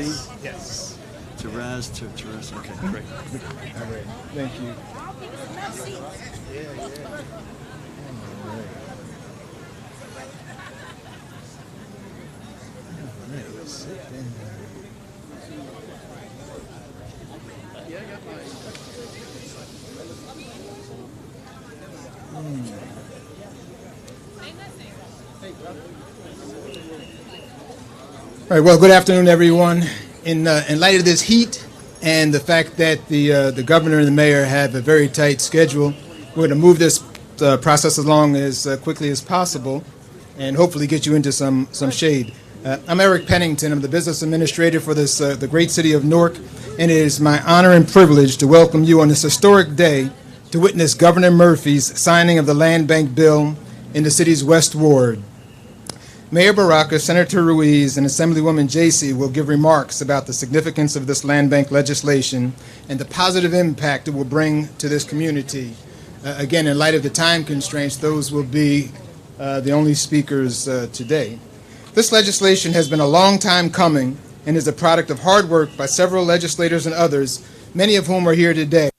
me? Yes. Therese, okay, great. All right. Thank you. Yeah, yeah. All right. All right, let's sit down. All right, well, good afternoon, everyone. In light of this heat and the fact that the governor and the mayor have a very tight schedule, we're going to move this process along as quickly as possible and hopefully get you into some shade. I'm Eric Pennington. I'm the business administrator for this the great city of Newark, and it is my honor and privilege to welcome you on this historic day to witness Governor Murphy's signing of the Land Bank bill in the city's West Ward. Mayor Baraka, Senator Ruiz, and Assemblywoman Jacey will give remarks about the significance of this land bank legislation and the positive impact it will bring to this community. Again, in light of the time constraints, those will be the only speakers today. This legislation has been a long time coming and is a product of hard work by several legislators and others, many of whom are here today.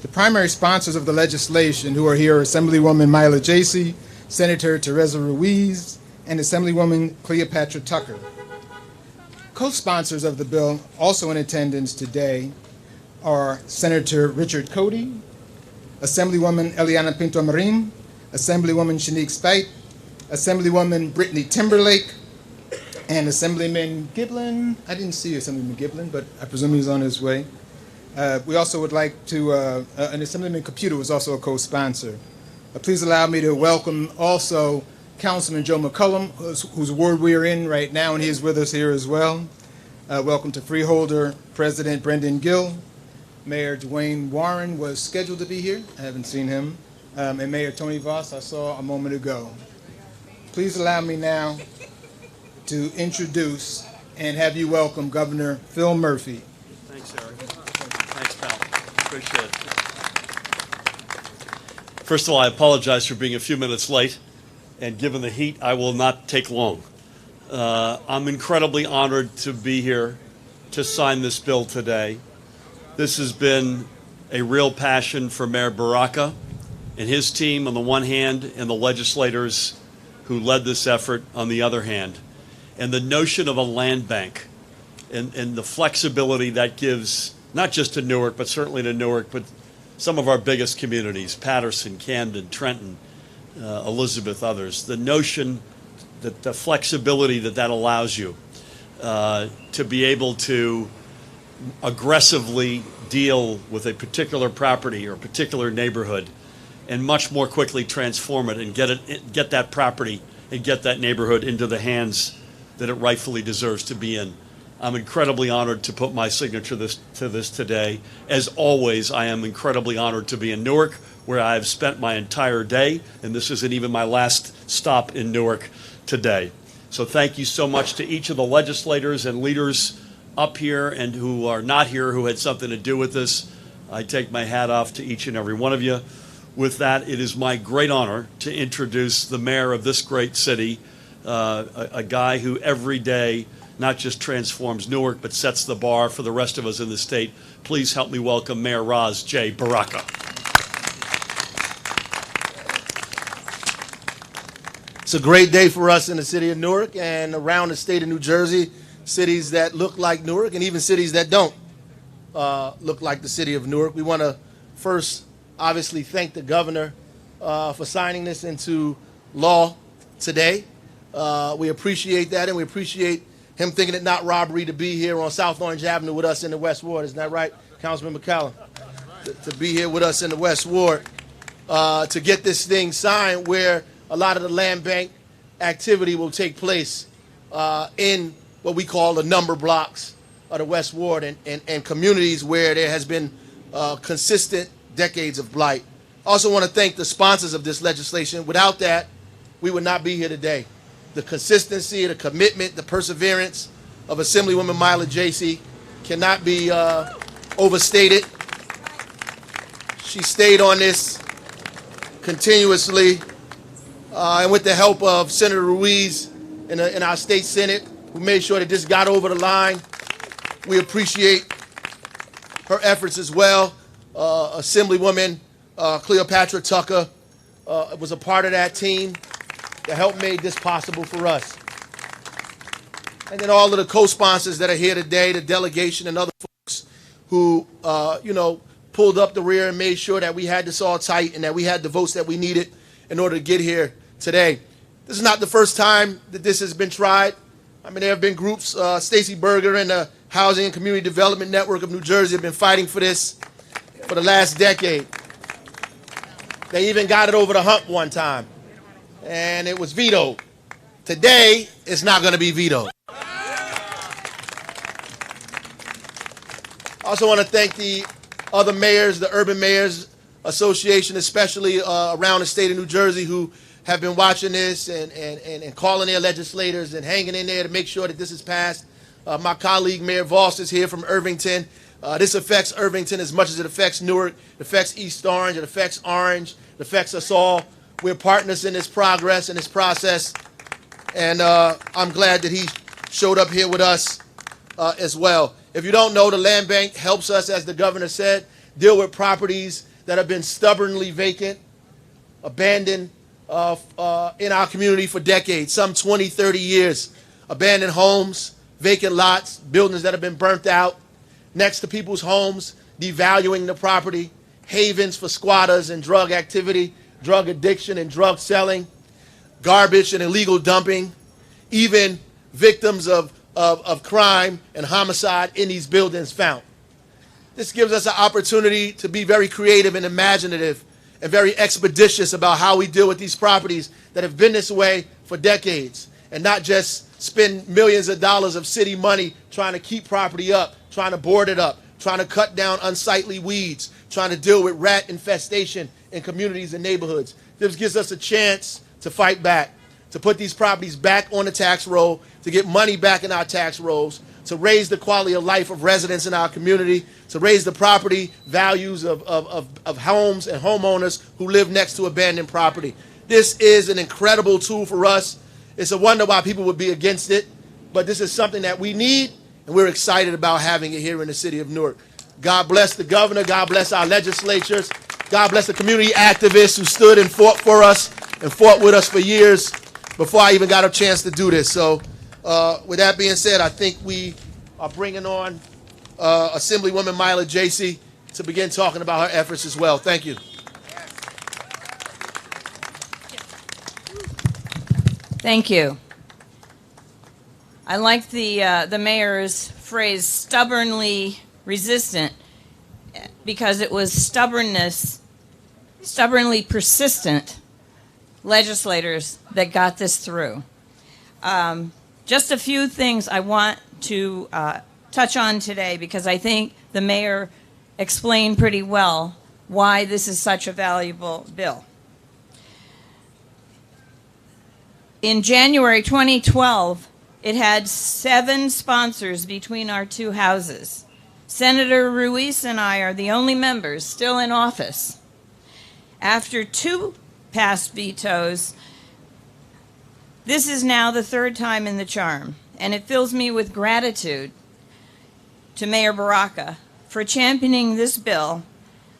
The primary sponsors of the legislation who are here are Assemblywoman Myla Jacey, Senator Teresa Ruiz, and Assemblywoman Cleopatra Tucker. Co-sponsors of the bill, also in attendance today, are Senator Richard Cody, Assemblywoman Eliana Pinto-Marin, Assemblywoman Shanique Spite, Assemblywoman Brittany Timberlake, and Assemblyman Giblin. I didn't see Assemblyman Giblin, but I presume he's on his way. We also would like to, and Assemblyman Caputo was also a co-sponsor. Please allow me to welcome also Councilman Joe McCullum, whose ward we are in right now, and he is with us here as well. Welcome to Freeholder President Brendan Gill. Mayor Dwayne Warren was scheduled to be here. I haven't seen him. And Mayor Tony Voss, I saw a moment ago. Please allow me now to introduce and have you welcome Governor Phil Murphy. Thanks, Eric. Thanks, pal. Appreciate it. First of all, I apologize for being a few minutes late. And given the heat, I will not take long. I'm incredibly honored to be here to sign this bill today. This has been a real passion for Mayor Baraka and his team on the one hand, and the legislators who led this effort on the other hand. And the notion of a land bank and the flexibility that gives, not just to Newark, but certainly to Newark, but some of our biggest communities, Patterson, Camden, Trenton, Elizabeth, others, the notion that the flexibility that allows you to be able to aggressively deal with a particular property or a particular neighborhood and much more quickly transform it and get that property and get that neighborhood into the hands that it rightfully deserves to be in. I'm incredibly honored to put my signature to this today. As always, I am incredibly honored to be in Newark, where I've spent my entire day, and this isn't even my last stop in Newark today. So thank you so much to each of the legislators and leaders up here and who are not here who had something to do with this. I take my hat off to each and every one of you. With that, it is my great honor to introduce the mayor of this great city, a guy who every day not just transforms Newark, but sets the bar for the rest of us in the state. Please help me welcome Mayor Ras J. Baraka. It's a great day for us in the city of Newark and around the state of New Jersey, cities that look like Newark and even cities that don't look like the city of Newark. We want to first obviously thank the governor for signing this into law today. We appreciate that, and we appreciate him thinking it not robbery to be here on South Orange Avenue with us in the West Ward. Isn't that right, Councilman McCallum? To be here with us in the West Ward to get this thing signed where a lot of the land bank activity will take place in what we call the number blocks of the West Ward and communities where there has been consistent decades of blight. I also want to thank the sponsors of this legislation. Without that, we would not be here today. The consistency, the commitment, the perseverance of Assemblywoman Myla Jacey cannot be overstated. She stayed on this continuously, and with the help of Senator Ruiz in our state Senate, who made sure that this got over the line. We appreciate her efforts as well. Assemblywoman Cleopatra Tucker was a part of that team that helped make this possible for us. And then all of the co-sponsors that are here today, the delegation and other folks who, pulled up the rear and made sure that we had this all tight and that we had the votes that we needed in order to get here today. This is not the first time that this has been tried. I mean, there have been groups, Stacey Berger and the Housing and Community Development Network of New Jersey have been fighting for this for the last decade. They even got it over the hump one time, and it was vetoed. Today, it's not going to be vetoed. I also want to thank the other mayors, the Urban Mayors Association, especially around the state of New Jersey, who have been watching this and calling their legislators and hanging in there to make sure that this is passed. My colleague, Mayor Voss, is here from Irvington. This affects Irvington as much as it affects Newark. It affects East Orange. It affects Orange. It affects us all. We're partners in this progress, in this process. And I'm glad that he showed up here with us as well. If you don't know, the Land Bank helps us, as the governor said, deal with properties that have been stubbornly vacant, abandoned in our community for decades, some 20, 30 years. Abandoned homes, vacant lots, buildings that have been burnt out, next to people's homes, devaluing the property, havens for squatters and drug activity, drug addiction and drug selling, garbage and illegal dumping, even victims of crime and homicide in these buildings found. This gives us an opportunity to be very creative and imaginative and very expeditious about how we deal with these properties that have been this way for decades, and not just spend millions of dollars of city money trying to keep property up, trying to board it up, trying to cut down unsightly weeds, trying to deal with rat infestation in communities and neighborhoods. This gives us a chance to fight back, to put these properties back on the tax roll, to get money back in our tax rolls, to raise the quality of life of residents in our community, to raise the property values of homes and homeowners who live next to abandoned property. This is an incredible tool for us. It's a wonder why people would be against it, but this is something that we need, and we're excited about having it here in the city of Newark. God bless the governor. God bless our legislatures. God bless the community activists who stood and fought for us and fought with us for years before I even got a chance to do this. So with that being said, I think we are bringing on Assemblywoman Myla Jacey to begin talking about her efforts as well. Thank you. Thank you. I like the mayor's phrase, stubbornly resistant, because it was stubbornly persistent legislators that got this through. Just a few things I want to touch on today, because I think the mayor explained pretty well why this is such a valuable bill. In January 2012, it had 7 sponsors between our two houses. Senator Ruiz and I are the only members still in office. After 2 past vetoes, this is now the 3rd time in the charm, and it fills me with gratitude to Mayor Baraka for championing this bill,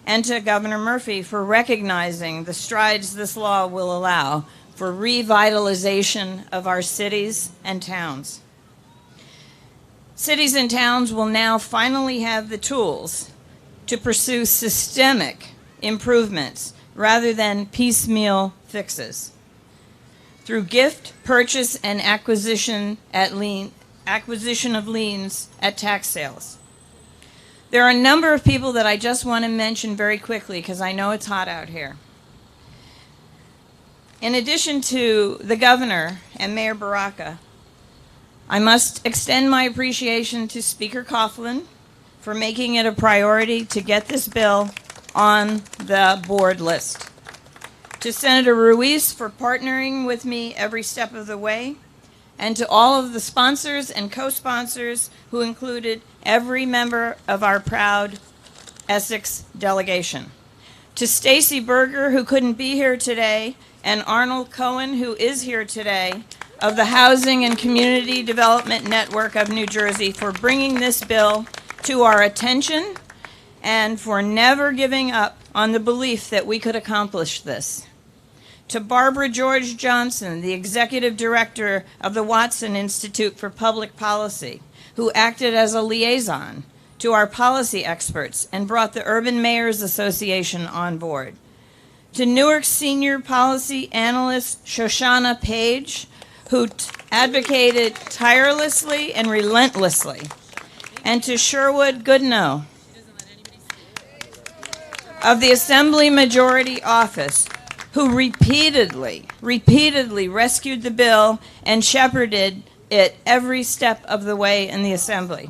and to Governor Murphy for recognizing the strides this law will allow for revitalization of our cities and towns. Cities and towns will now finally have the tools to pursue systemic improvements rather than piecemeal fixes. Through gift, purchase, and acquisition of liens at tax sales. There are a number of people that I just want to mention very quickly because I know it's hot out here. In addition to the governor and Mayor Baraka, I must extend my appreciation to Speaker Coughlin for making it a priority to get this bill on the board list. To Senator Ruiz for partnering with me every step of the way, and to all of the sponsors and co-sponsors who included every member of our proud Essex delegation. To Stacey Berger, who couldn't be here today, and Arnold Cohen, who is here today, of the Housing and Community Development Network of New Jersey for bringing this bill to our attention and for never giving up on the belief that we could accomplish this. To Barbara George Johnson, the Executive Director of the Watson Institute for Public Policy, who acted as a liaison to our policy experts and brought the Urban Mayors Association on board. To Newark Senior Policy Analyst Shoshana Page, who advocated tirelessly and relentlessly. And to Sherwood Goodnow of the Assembly Majority Office, who repeatedly rescued the bill and shepherded it every step of the way in the Assembly.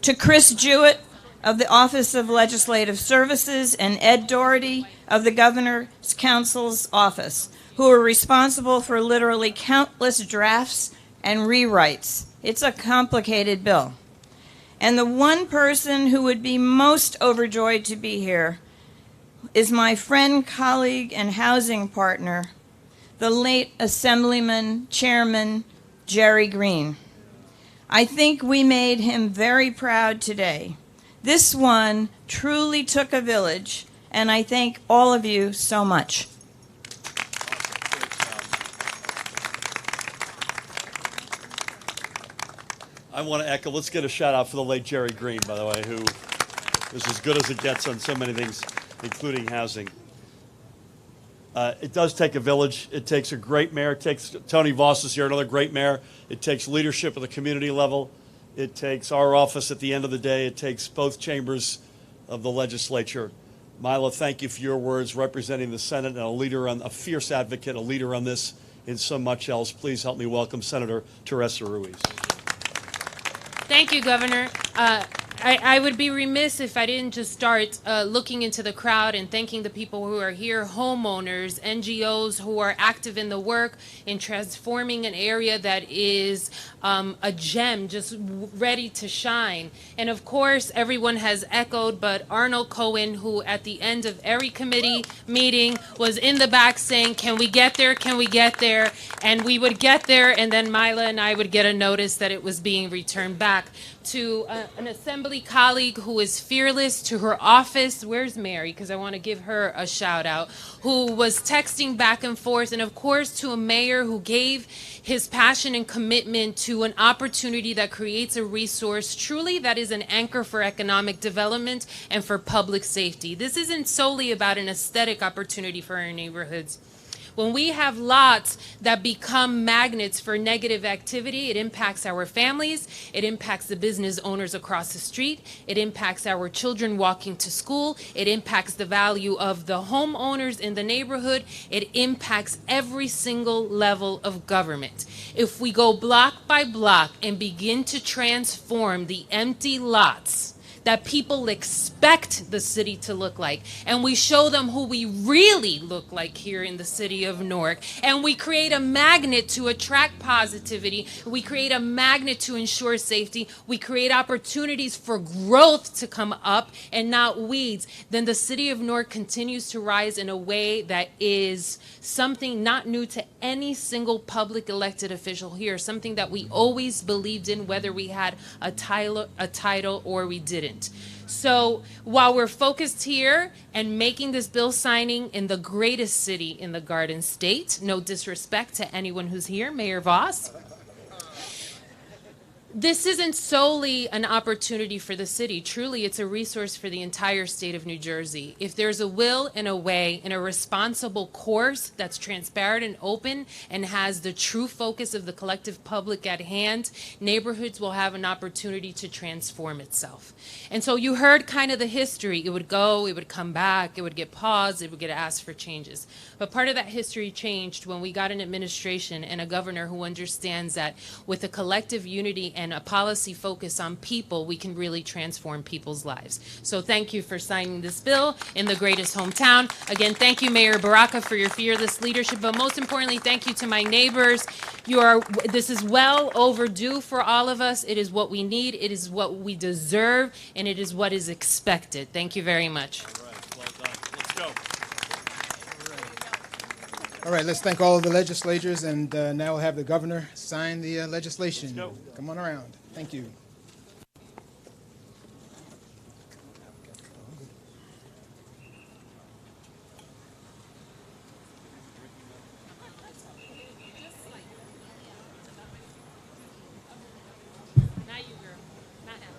To Chris Jewett of the Office of Legislative Services and Ed Doherty of the Governor's Council's Office, who are responsible for literally countless drafts and rewrites. It's a complicated bill. And the one person who would be most overjoyed to be here is my friend, colleague, and housing partner, the late Assemblyman Chairman Jerry Green. I think we made him very proud today. This one truly took a village, and I thank all of you so much. I want to echo, let's get a shout out for the late Jerry Green, by the way, who is as good as it gets on so many things, including housing. It does take a village. It takes a great mayor. It takes Tony Voss is here, another great mayor. It takes leadership at the community level. It takes our office at the end of the day. It takes both chambers of the legislature. Mila, thank you for your words representing the Senate and a fierce advocate, a leader on this and so much else. Please help me welcome Senator Teresa Ruiz. Thank you, Governor. I would be remiss if I didn't just start looking into the crowd and thanking the people who are here, homeowners, NGOs who are active in the work in transforming an area that is a gem, just ready to shine. And of course, everyone has echoed, but Arnold Cohen, who at the end of every committee meeting was in the back saying, can we get there, can we get there? And we would get there, and then Mila and I would get a notice that it was being returned back. To an assembly colleague who is fearless, to her office, where's Mary, because I want to give her a shout out, who was texting back and forth, and of course to a mayor who gave his passion and commitment to an opportunity that creates a resource truly that is an anchor for economic development and for public safety. This isn't solely about an aesthetic opportunity for our neighborhoods. When we have lots that become magnets for negative activity, it impacts our families, it impacts the business owners across the street, it impacts our children walking to school, it impacts the value of the homeowners in the neighborhood, it impacts every single level of government. If we go block by block and begin to transform the empty lots that people expect the city to look like, and we show them who we really look like here in the city of Newark, and we create a magnet to attract positivity, we create a magnet to ensure safety, we create opportunities for growth to come up and not weeds, then the city of Newark continues to rise in a way that is something not new to any single public elected official here, something that we always believed in, whether we had a title or we didn't. So while we're focused here and making this bill signing in the greatest city in the Garden State, no disrespect to anyone who's here, Mayor Voss, this isn't solely an opportunity for the city. Truly, it's a resource for the entire state of New Jersey. If there's a will and a way and a responsible course that's transparent and open and has the true focus of the collective public at hand, neighborhoods will have an opportunity to transform itself. And so you heard kind of the history. It would go, it would come back, it would get paused, it would get asked for changes. But part of that history changed when we got an administration and a governor who understands that with a collective unity and a policy focus on people, we can really transform people's lives. So thank you for signing this bill in the greatest hometown. Again, thank you, Mayor Baraka, for your fearless leadership, but most importantly, thank you to my neighbors. This is well overdue for all of us. It is what we need, it is what we deserve, and it is what is expected. Thank you very much. All right, well done. Let's go. All right, let's thank all of the legislators, and now we'll have the governor sign the legislation. Let's go. Come on around. Thank you. Not you, girl. Not him.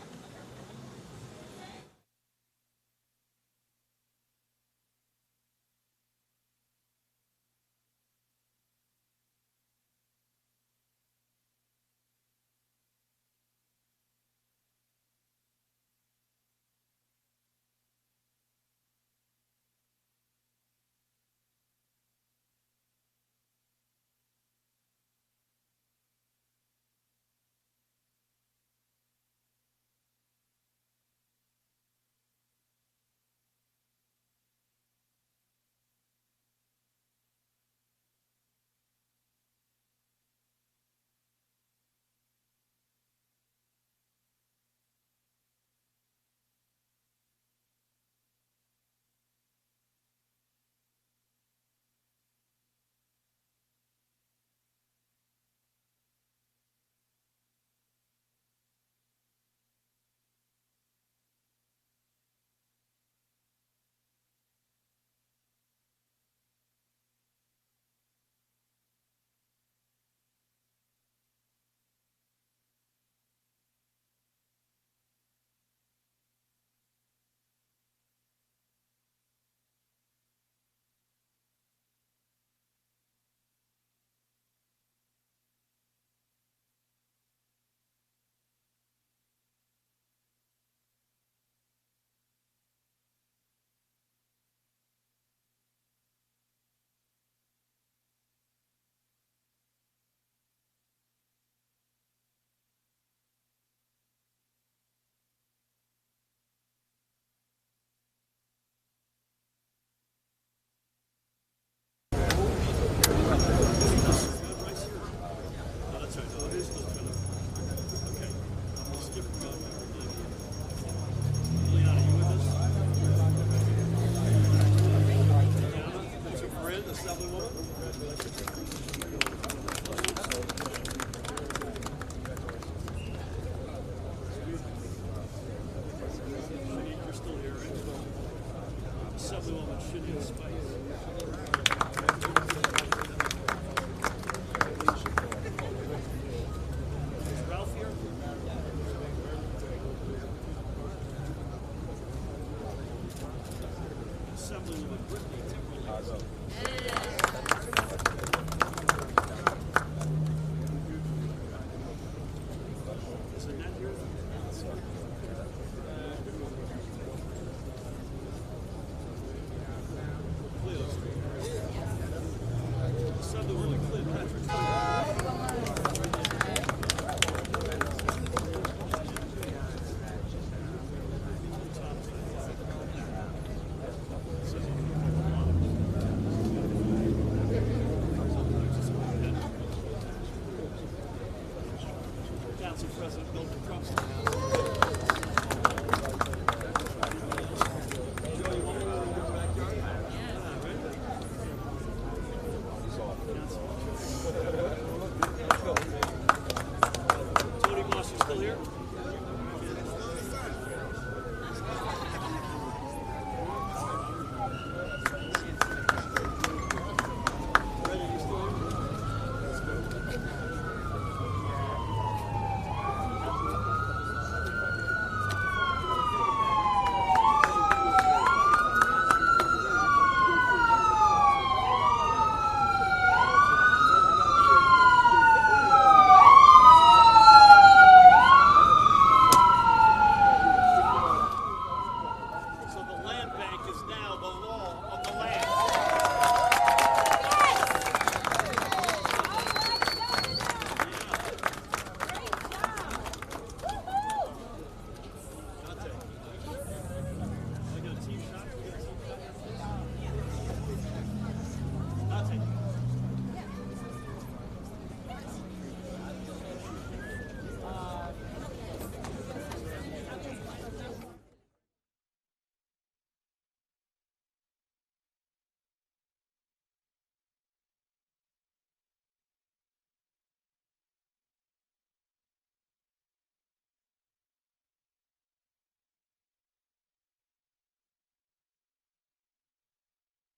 Assemblywoman Brittany Timberlake.